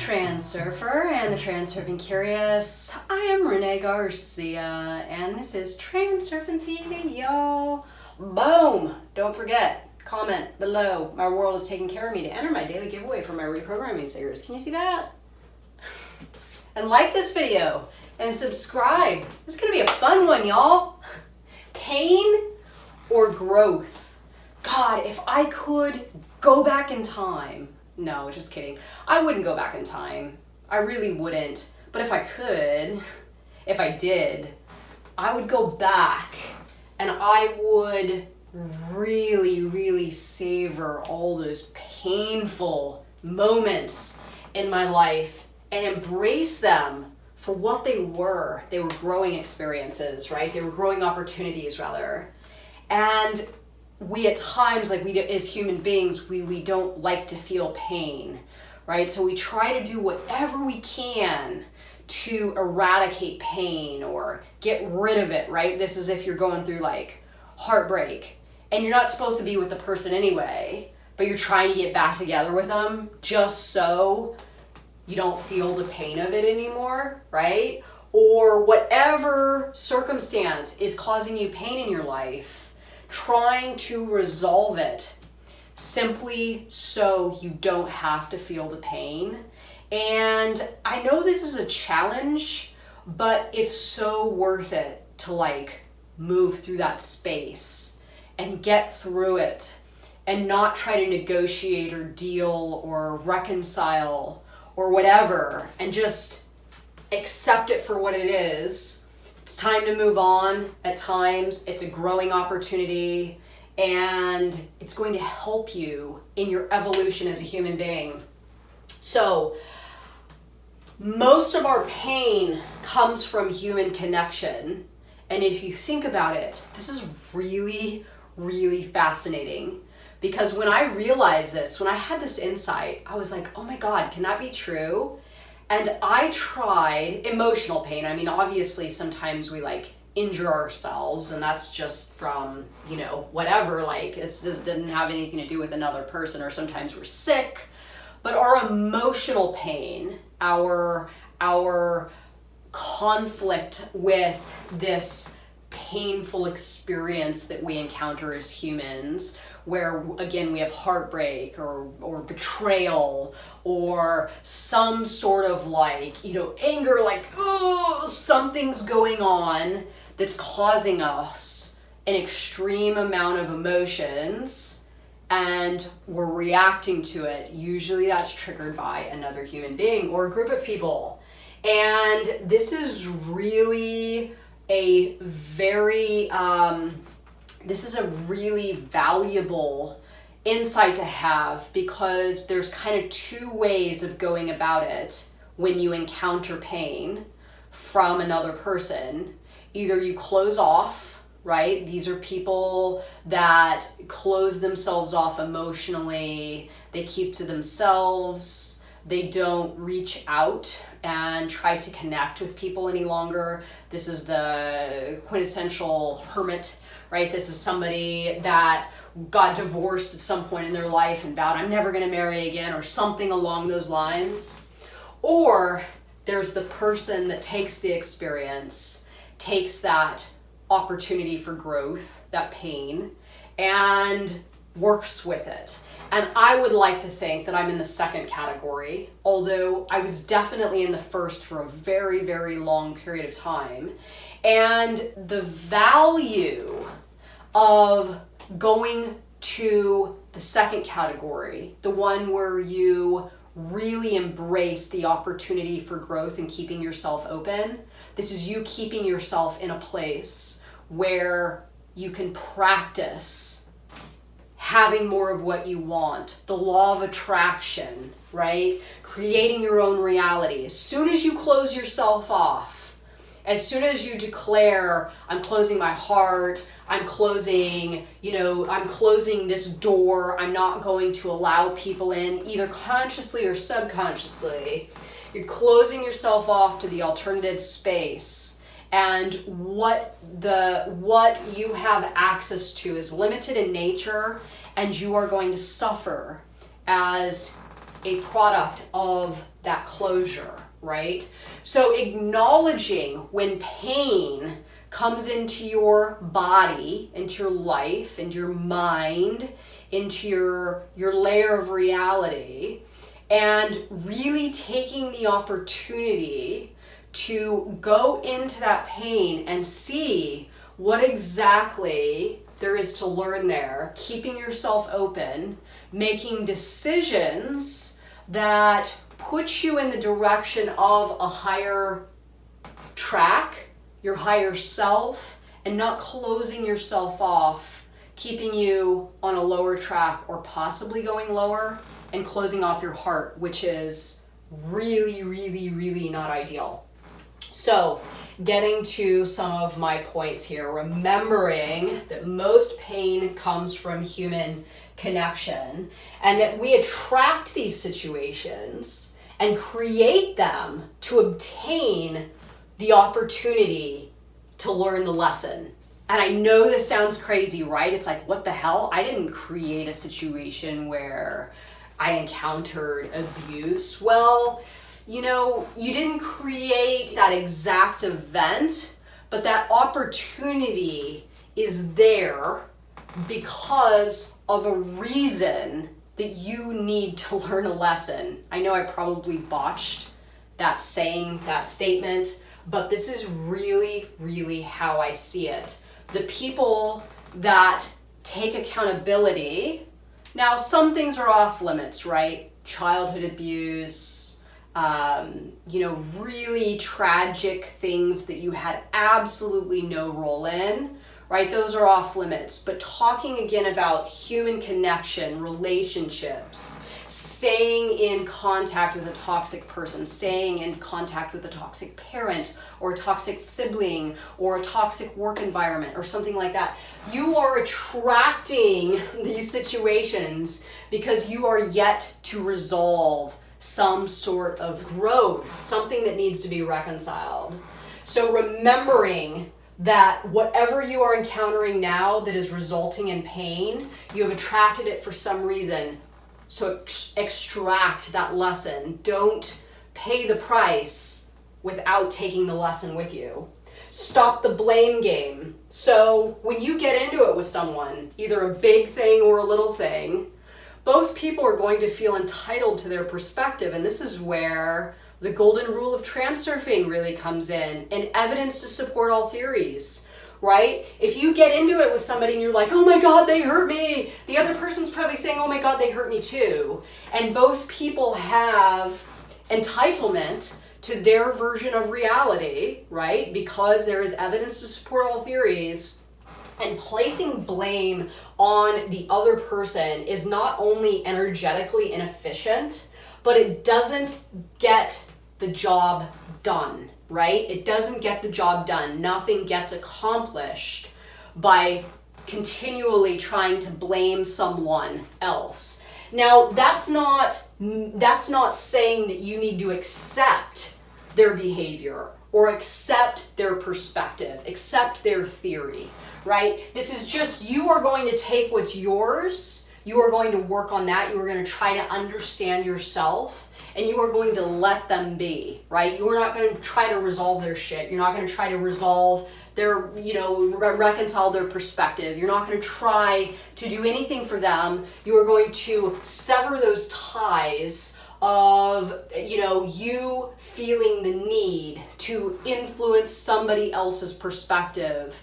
Transurfer and the Transurfing Curious. I am Renee Garcia and this is TransurfingTV, y'all. Boom! Don't forget, comment below. My world is taking care of me to enter my daily giveaway for my reprogramming series. Can you see that? And like this video and subscribe. This is gonna be a fun one, y'all. Pain or growth? God, if I could go back in time. No, just kidding. I wouldn't go back in time. I really wouldn't. But if I could, if I did, I would go back and I would really savor all those painful moments in my life and embrace them for what they were. They were growing experiences, right? They were growing opportunities, rather. And we at times, like we as human beings, we don't like to feel pain, right? So we try to do whatever we can to eradicate pain or get rid of it, right? This is if you're going through like heartbreak and you're not supposed to be with the person anyway, but you're trying to get back together with them just so you don't feel the pain of it anymore, right? Or whatever circumstance is causing you pain in your life, trying to resolve it simply so you don't have to feel the pain. And I know this is a challenge, but it's so worth it to like move through that space and get through it and not try to negotiate or deal or reconcile or whatever, and just accept it for what it is. It's time to move on. At times, it's a growing opportunity, and it's going to help you in your evolution as a human being. So, most of our pain comes from human connection. And if you think about it, this is really fascinating. Because when I realized this, when I had this insight, I was like, oh my God, can that be true? And I tried emotional pain. I mean, obviously sometimes we like injure ourselves and that's just from, whatever, like this didn't have anything to do with another person, or sometimes we're sick. But our emotional pain, our conflict with this painful experience that we encounter as humans, where again we have heartbreak or betrayal or some sort of like anger, like something's going on that's causing us an extreme amount of emotions and we're reacting to it. Usually that's triggered by another human being or a group of people. And this is really a very this is a really valuable insight to have, because there's kind of two ways of going about it when you encounter pain from another person. Either you close off, right? These are people that close themselves off emotionally. They keep to themselves. They don't reach out and try to connect with people any longer. This is the quintessential hermit, right? This is somebody that got divorced at some point in their life and vowed, I'm never gonna marry again, or something along those lines. Or there's the person that takes the experience, takes that opportunity for growth, that pain, and works with it. And I would like to think that I'm in the second category, although I was definitely in the first for a very long period of time. And the value of going to the second category, the one where you really embrace the opportunity for growth and keeping yourself open. This is you keeping yourself in a place where you can practice having more of what you want, the law of attraction, right? Creating your own reality. As soon as you close yourself off, as soon as you declare, I'm closing my heart, I'm closing this door, I'm not going to allow people in, either consciously or subconsciously, you're closing yourself off to the alternative space. And what you have access to is limited in nature, and you are going to suffer as a product of that closure, right? So acknowledging when pain comes into your body, into your life, into your mind, into your layer of reality, and really taking the opportunity to go into that pain and see what exactly there is to learn there, keeping yourself open, making decisions that put you in the direction of a higher track, your higher self, and not closing yourself off, keeping you on a lower track or possibly going lower and closing off your heart, which is really, really, really not ideal. So getting to some of my points here, remembering that most pain comes from human connection and that we attract these situations and create them to obtain the opportunity to learn the lesson. And I know this sounds crazy, right? It's like, what the hell? I didn't create a situation where I encountered abuse. Well, you know, you didn't create that exact event, but that opportunity is there because of a reason that you need to learn a lesson. I know I probably botched that saying, that statement, but this is really, really how I see it. The people that take accountability, now some things are off limits, right? Childhood abuse, really tragic things that you had absolutely no role in, right? Those are off limits. But talking again about human connection, relationships, staying in contact with a toxic person, staying in contact with a toxic parent or a toxic sibling or a toxic work environment or something like that. You are attracting these situations because you are yet to resolve some sort of growth, something that needs to be reconciled. So remembering that whatever you are encountering now that is resulting in pain, you have attracted it for some reason. So extract that lesson. Don't pay the price without taking the lesson with you. Stop the blame game. So when you get into it with someone, either a big thing or a little thing, both people are going to feel entitled to their perspective. And this is where the golden rule of transurfing really comes in, and evidence to support all theories, right? If you get into it with somebody and you're like, oh my God, they hurt me, the other person's probably saying, oh my God, they hurt me too. And both people have entitlement to their version of reality, right? Because there is evidence to support all theories. And placing blame on the other person is not only energetically inefficient, but it doesn't get the job done, right? It doesn't get the job done. Nothing gets accomplished by continually trying to blame someone else. Now, that's not saying that you need to accept their behavior or accept their perspective, accept their theory, right? This is just, you are going to take what's yours, you are going to work on that, you are going to try to understand yourself, and you are going to let them be, right? You are not going to try to resolve their shit. You're not going to try to resolve their, reconcile their perspective. You're not going to try to do anything for them. You are going to sever those ties of, you feeling the need to influence somebody else's perspective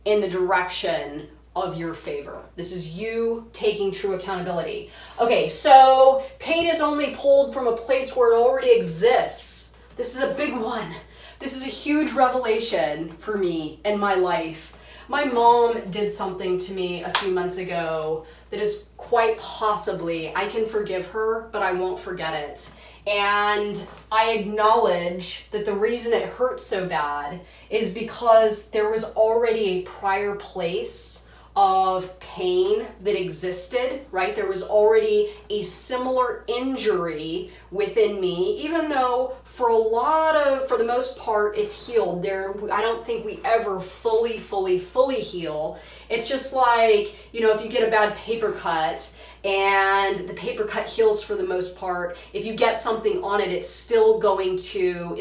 in the direction of your favor. This is you taking true accountability. Okay, so pain is only pulled from a place where it already exists. This is a big one. This is a huge revelation for me in my life. My mom did something to me a few months ago that is quite possibly, I can forgive her, but I won't forget it. And I acknowledge that the reason it hurt so bad is because there was already a prior place of pain that existed, right? There was already a similar injury within me, even though for the most part, it's healed. I don't think we ever fully heal. It's just like, if you get a bad paper cut and the paper cut heals for the most part, if you get something on it, it's still going to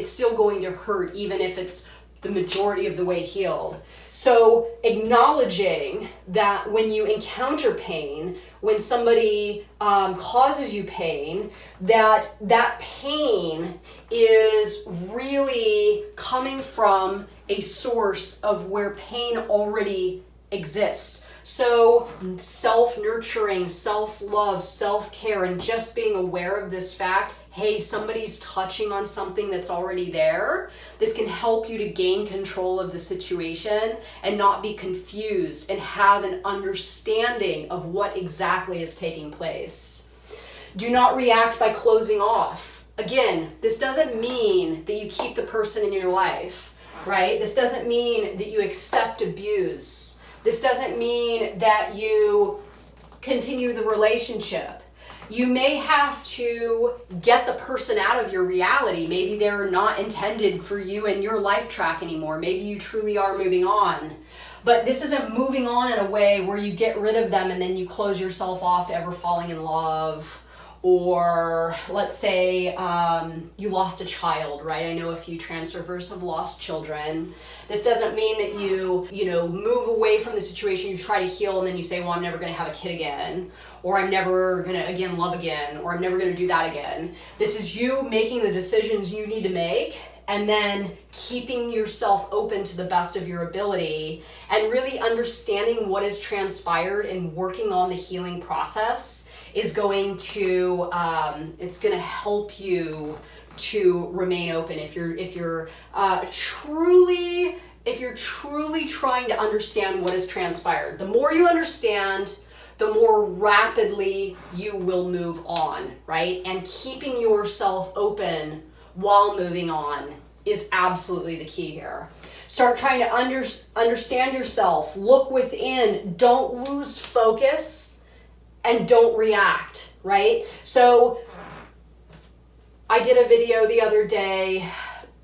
hurt, even if it's the majority of the way healed. So acknowledging that when you encounter pain, when somebody causes you pain, that pain is really coming from a source of where pain already exists. So self-nurturing, self-love, self-care, and just being aware of this fact, hey, somebody's touching on something that's already there. This can help you to gain control of the situation and not be confused and have an understanding of what exactly is taking place. Do not react by closing off. Again, this doesn't mean that you keep the person in your life, right? This doesn't mean that you accept abuse. This doesn't mean that you continue the relationship. You may have to get the person out of your reality. Maybe they're not intended for you and your life track anymore. Maybe you truly are moving on. But this isn't moving on in a way where you get rid of them and then you close yourself off to ever falling in love. Or let's say you lost a child, right? I know a few transurfers have lost children. This doesn't mean that you move away from the situation, you try to heal, and then you say, well, I'm never going to have a kid again, or I'm never going to again love again, or I'm never going to do that again. This is you making the decisions you need to make, and then keeping yourself open to the best of your ability, and really understanding what has transpired and working on the healing process is going to it's going to help you to remain open if you're truly trying to understand what has transpired. The more you understand, the more rapidly you will move on, right? And keeping yourself open while moving on is absolutely the key here. Start trying to understand yourself, look within, don't lose focus, and don't react, right? So I did a video the other day.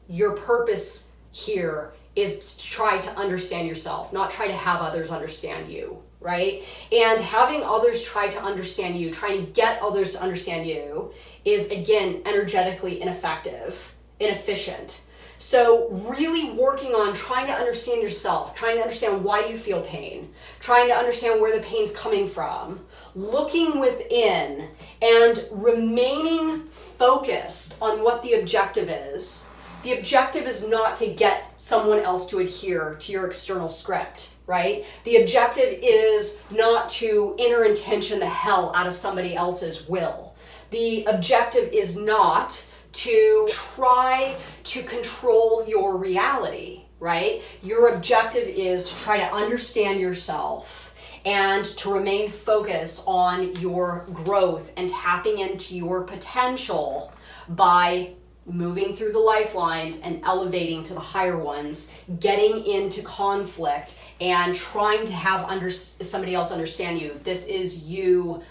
Your purpose here is to try to understand yourself, not try to have others understand you, right? And having others try to understand you, trying to get others to understand you is, again, energetically ineffective, inefficient. So really working on trying to understand yourself, trying to understand why you feel pain, trying to understand where the pain's coming from, looking within and remaining focused on what the objective is. The objective is not to get someone else to adhere to your external script, right? The objective is not to inner intention the hell out of somebody else's will. The objective is not to try to control your reality, right? Your objective is to try to understand yourself and to remain focused on your growth and tapping into your potential by moving through the lifelines and elevating to the higher ones, getting into conflict and trying to have somebody else understand you. This is you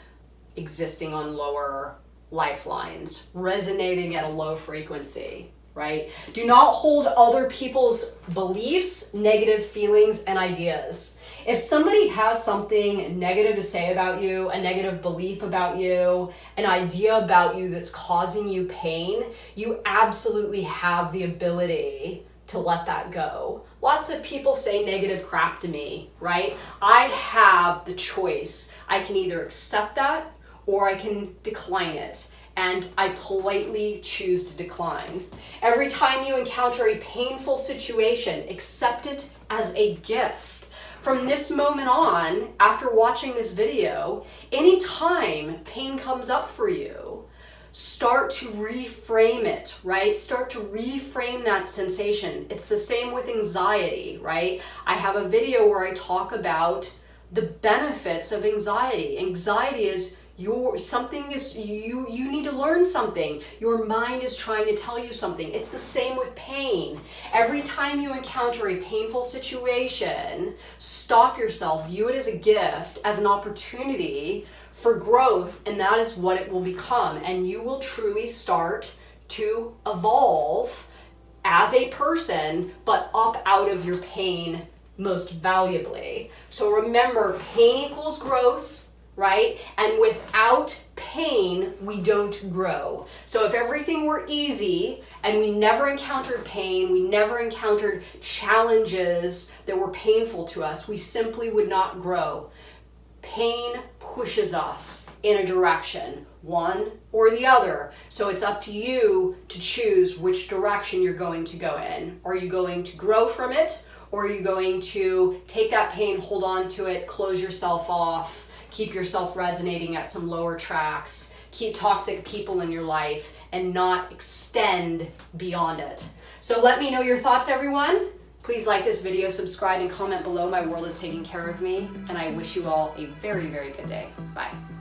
existing on lower lifelines, resonating at a low frequency, right? Do not hold other people's beliefs, negative feelings, and ideas. If somebody has something negative to say about you, a negative belief about you, an idea about you that's causing you pain, you absolutely have the ability to let that go. Lots of people say negative crap to me, right? I have the choice. I can either accept that or I can decline it. And I politely choose to decline. Every time you encounter a painful situation, accept it as a gift. From this moment on, after watching this video, anytime pain comes up for you, start to reframe it, right? Start to reframe that sensation. It's the same with anxiety, right? I have a video where I talk about the benefits of anxiety. Anxiety is you need to learn something. Your mind is trying to tell you something. It's the same with pain. Every time you encounter a painful situation, stop yourself, view it as a gift, as an opportunity for growth, and that is what it will become. And you will truly start to evolve as a person, but up out of your pain most valuably. So remember, pain equals growth, right? And without pain, we don't grow. So if everything were easy and we never encountered pain, we never encountered challenges that were painful to us, we simply would not grow. Pain pushes us in a direction, one or the other. So it's up to you to choose which direction you're going to go in. Are you going to grow from it? Or are you going to take that pain, hold on to it, close yourself off, keep yourself resonating at some lower tracks, keep toxic people in your life, and not extend beyond it? So let me know your thoughts, everyone. Please like this video, subscribe, and comment below. My world is taking care of me, and I wish you all a very, very good day. Bye.